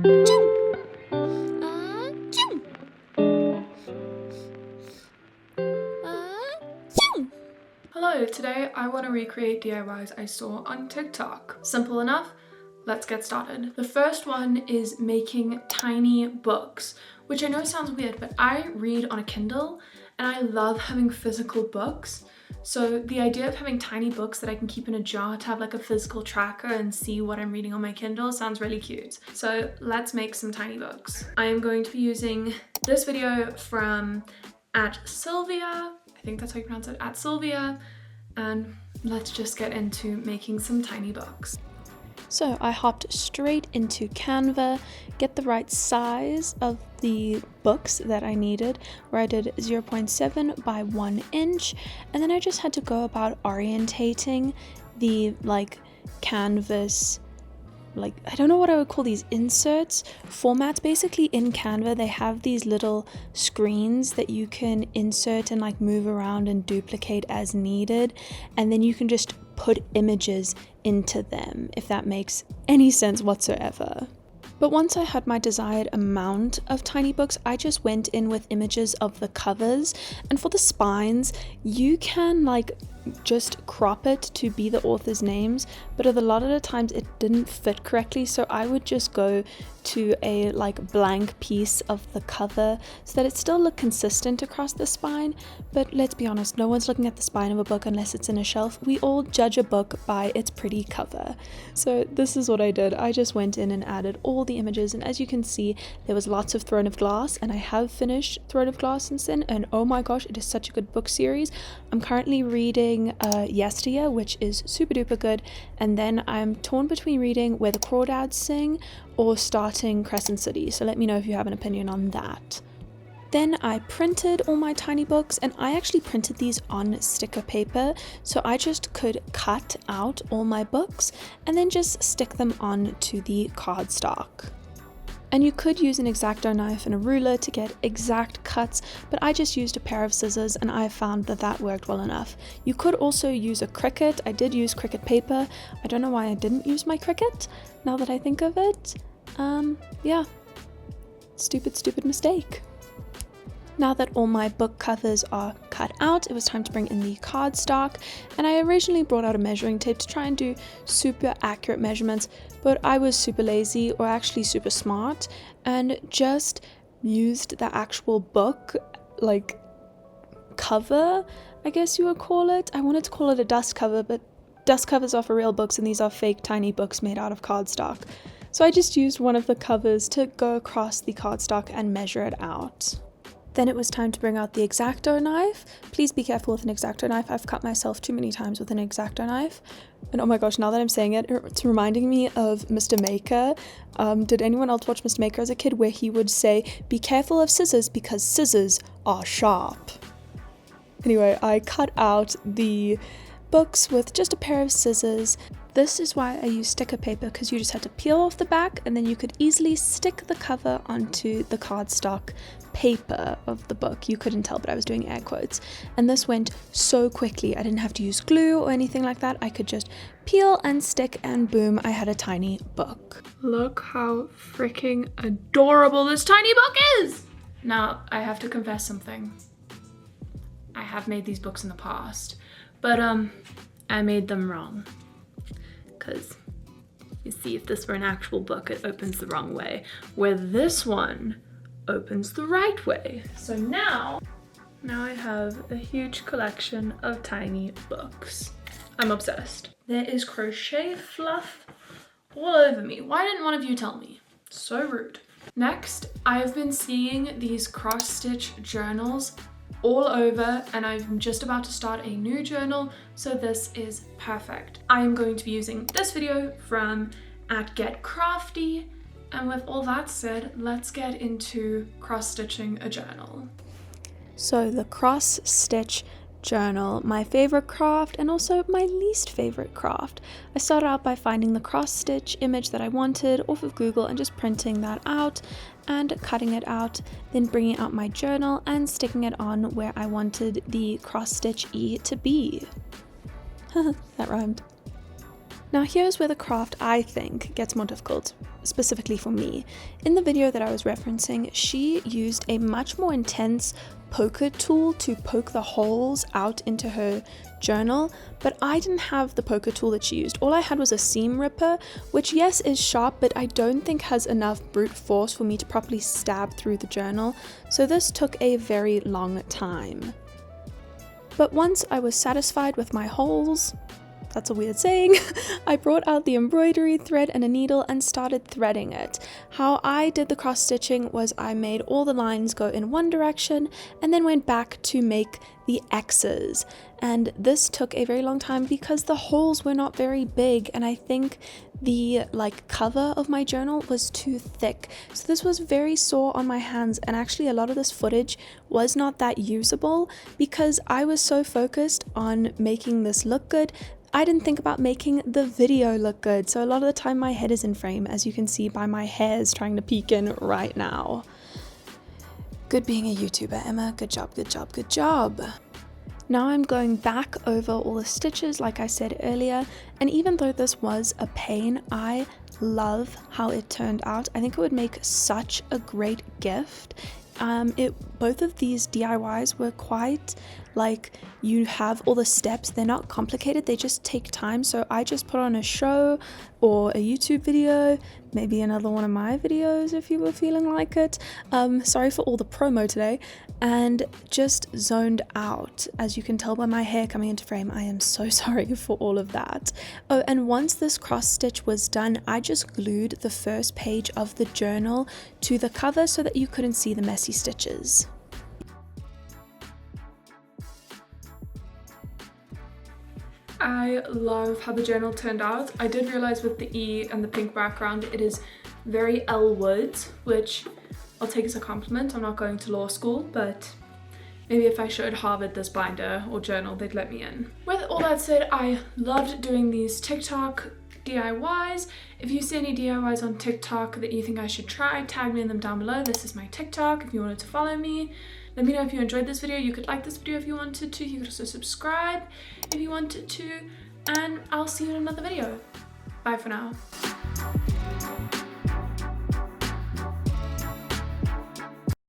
Hello, today I want to recreate DIYs I saw on TikTok. Simple enough, let's get started. The first one is making tiny books, which I know sounds weird, but I read on a Kindle and I love having physical books. So the idea of having tiny books that I can keep in a jar to have like a physical tracker and see what I'm reading on my Kindle sounds really cute. So let's make some tiny books. I am going to be using this video from @Sylvia, I think that's how you pronounce it, @Sylvia, and let's just get into making some tiny books. So I hopped straight into Canva, get the right size of the books that I needed, where I did 0.7 by 1 inch, and then I just had to go about orientating the canvas, I don't know what I would call these inserts formats. Basically in Canva they have these little screens that you can insert and move around and duplicate as needed, and then you can just put images into them, if that makes any sense whatsoever. But once I had my desired amount of tiny books, I just went in with images of the covers, and for the spines you can just crop it to be the author's names, but a lot of the times it didn't fit correctly, so I would just go to a blank piece of the cover so that it still looked consistent across the spine. But let's be honest, no one's looking at the spine of a book unless it's in a shelf. We all judge a book by its pretty cover. So this is what I did. I just went in and added all the images, and as you can see there was lots of Throne of Glass, and I have finished Throne of Glass since then, and oh my gosh, it is such a good book series. I'm currently reading Yesteryear, which is super duper good, and then I'm torn between reading Where the Crawdads Sing or starting Crescent City, so let me know if you have an opinion on that. Then I printed all my tiny books, and I actually printed these on sticker paper, so I just could cut out all my books and then just stick them on to the cardstock. And you could use an X-Acto knife and a ruler to get exact cuts, but I just used a pair of scissors and I found that worked well enough. You could also use a Cricut. I did use Cricut paper. I don't know why I didn't use my Cricut, now that I think of it. Yeah, stupid mistake. Now that all my book covers are cut out, it was time to bring in the cardstock, and I originally brought out a measuring tape to try and do super accurate measurements, but I was super lazy, or actually super smart, and just used the actual book cover, I guess you would call it. I wanted to call it a dust cover, but dust covers are for real books and these are fake tiny books made out of cardstock. So I just used one of the covers to go across the cardstock and measure it out. Then it was time to bring out the X-Acto knife. Please be careful with an X-Acto knife. I've cut myself too many times with an X-Acto knife. And oh my gosh, now that I'm saying it, it's reminding me of Mr. Maker. Did anyone else watch Mr. Maker as a kid, where he would say, "Be careful of scissors because scissors are sharp"? Anyway, I cut out the books with just a pair of scissors. This is why I use sticker paper, because you just had to peel off the back and then you could easily stick the cover onto the cardstock paper of the book. You couldn't tell, but I was doing air quotes. And this went so quickly. I didn't have to use glue or anything like that. I could just peel and stick and boom, I had a tiny book. Look how freaking adorable this tiny book is! Now, I have to confess something. I have made these books in the past, but I made them wrong. Because you see, if this were an actual book, it opens the wrong way, where this one opens the right way. So now I have a huge collection of tiny books. I'm obsessed. There is crochet fluff all over me. Why didn't one of you tell me? So rude. Next, I've been seeing these cross-stitch journals all over, and I'm just about to start a new journal, so this is perfect. I am going to be using this video from @GetCrafty, and with all that said, let's get into cross-stitching a journal. So the cross-stitch journal, my favorite craft and also my least favorite craft. I started out by finding the cross-stitch image that I wanted off of Google and just printing that out and cutting it out, then bringing out my journal and sticking it on where I wanted the cross-stitch E to be. That rhymed. Now here's where the craft, I think, gets more difficult, specifically for me. In the video that I was referencing, she used a much more intense poker tool to poke the holes out into her journal, but I didn't have the poker tool that she used. All I had was a seam ripper, which yes is sharp, but I don't think has enough brute force for me to properly stab through the journal, so this took a very long time. But once I was satisfied with my holes, that's a weird saying, I brought out the embroidery thread and a needle and started threading it. How I did the cross stitching was I made all the lines go in one direction and then went back to make the X's. And this took a very long time because the holes were not very big, and I think the cover of my journal was too thick. So this was very sore on my hands, and actually a lot of this footage was not that usable because I was so focused on making this look good. I didn't think about making the video look good, so a lot of the time my head is in frame, as you can see by my hairs trying to peek in right now. Good being a YouTuber, Emma. Good job, good job, good job. Now I'm going back over all the stitches like I said earlier, and even though this was a pain, I love how it turned out. I think it would make such a great gift. Both of these DIYs were quite you have all the steps, they're not complicated, they just take time. So I just put on a show or a YouTube video, maybe another one of my videos if you were feeling like it. Sorry for all the promo today, and just zoned out. As you can tell by my hair coming into frame, I am so sorry for all of that. Oh, and once this cross stitch was done, I just glued the first page of the journal to the cover so that you couldn't see the messy stitches. I love how the journal turned out. I did realize with the E and the pink background, it is very Elle Woods, which I'll take as a compliment. I'm not going to law school, but maybe if I showed Harvard this binder or journal, they'd let me in. With all that said, I loved doing these TikTok DIYs. If you see any DIYs on TikTok that you think I should try, tag me in them down below. This is my TikTok if you wanted to follow me. Let me know if you enjoyed this video. You could like this video if you wanted to. You could also subscribe if you wanted to. And I'll see you in another video. Bye for now.